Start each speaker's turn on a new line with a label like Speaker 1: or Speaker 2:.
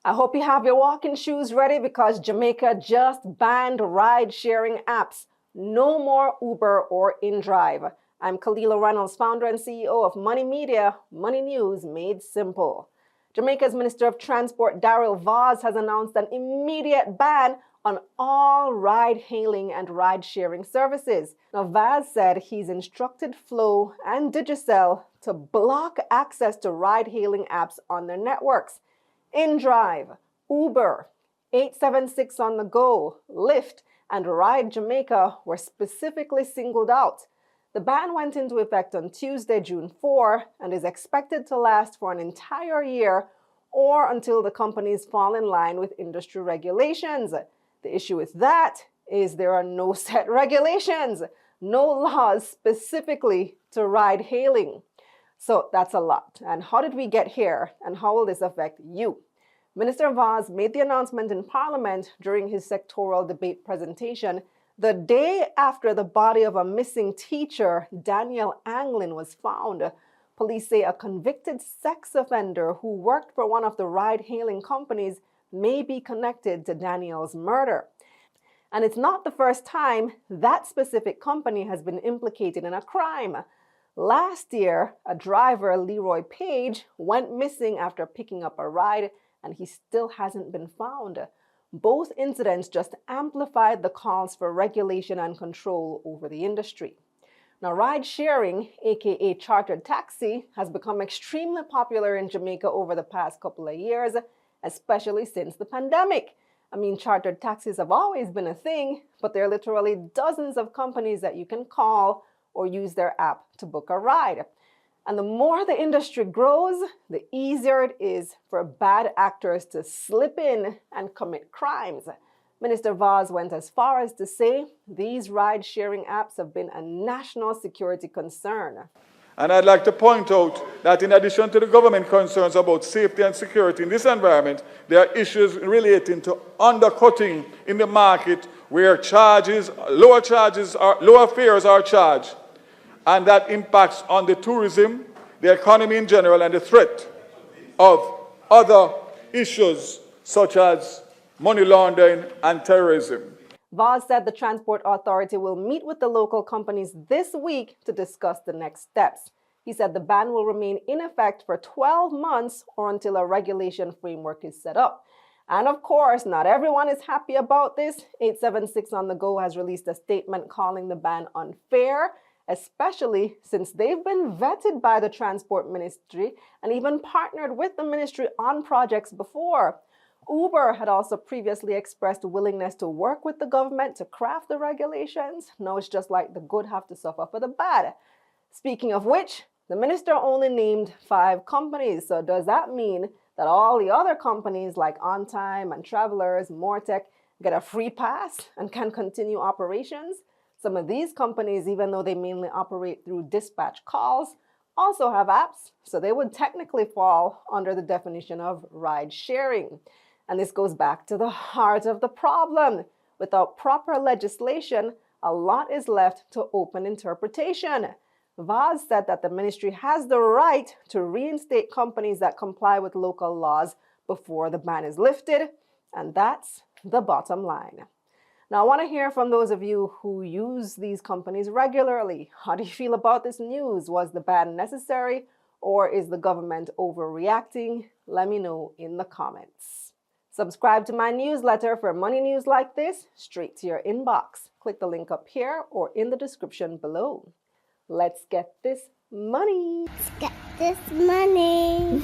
Speaker 1: I hope you have your walking shoes ready because Jamaica just banned ride-sharing apps. No more Uber or InDrive. I'm Kalilah Reynolds, founder and CEO of Money Media, Money News Made Simple. Jamaica's Minister of Transport, Daryl Vaz, has announced an immediate ban on all ride-hailing and ride-sharing services. Now, Vaz said he's instructed Flow and Digicel to block access to ride-hailing apps on their networks. InDrive, Uber, 876 on the Go, Lyft, and Ride Jamaica were specifically singled out. The ban went into effect on Tuesday, June 4, and is expected to last for an entire year or until the companies fall in line with industry regulations. The issue with that is there are no set regulations, no laws specifically to ride hailing. So that's a lot. And how did we get here? And how will this affect you? Minister Vaz made the announcement in Parliament during his sectoral debate presentation the day after the body of a missing teacher, Daniel Anglin, was found. Police say a convicted sex offender who worked for one of the ride-hailing companies may be connected to Daniel's murder. And it's not the first time that specific company has been implicated in a crime. Last year, a driver, Leroy Page, went missing after picking up a ride, and he still hasn't been found. Both incidents just amplified the calls for regulation and control over the industry. Now, ride sharing, aka chartered taxi, has become extremely popular in Jamaica over the past couple of years, especially since the pandemic. I mean, chartered taxis have always been a thing, but there are literally dozens of companies that you can call or use their app to book a ride. And the more the industry grows, the easier it is for bad actors to slip in and commit crimes. Minister Vaz went as far as to say these ride-sharing apps have been a national security concern.
Speaker 2: And I'd like to point out that in addition to the government concerns about safety and security in this environment, there are issues relating to undercutting in the market where lower fares are charged. And that impacts on the tourism, the economy in general, and the threat of other issues such as money laundering and terrorism.
Speaker 1: Vaz said the Transport Authority will meet with the local companies this week to discuss the next steps. He said the ban will remain in effect for 12 months or until a regulation framework is set up. And of course, not everyone is happy about this. 876 on the Go has released a statement calling the ban unfair, especially since they've been vetted by the Transport Ministry and even partnered with the ministry on projects before. Uber had also previously expressed willingness to work with the government to craft the regulations. Now it's just like the good have to suffer for the bad. Speaking of which, the minister only named 5 companies. So does that mean that all the other companies like On Time and Travelers, Moretech get a free pass and can continue operations? Some of these companies, even though they mainly operate through dispatch calls, also have apps, so they would technically fall under the definition of ride sharing. And this goes back to the heart of the problem. Without proper legislation, a lot is left to open interpretation. Vaz said that the ministry has the right to reinstate companies that comply with local laws before the ban is lifted, and that's the bottom line. Now, I want to hear from those of you who use these companies regularly. How do you feel about this news? Was the ban necessary, or is the government overreacting? Let me know in the comments. Subscribe to my newsletter for money news like this straight to your inbox. Click the link up here or in the description below. Let's get this money.
Speaker 3: Let's get this money.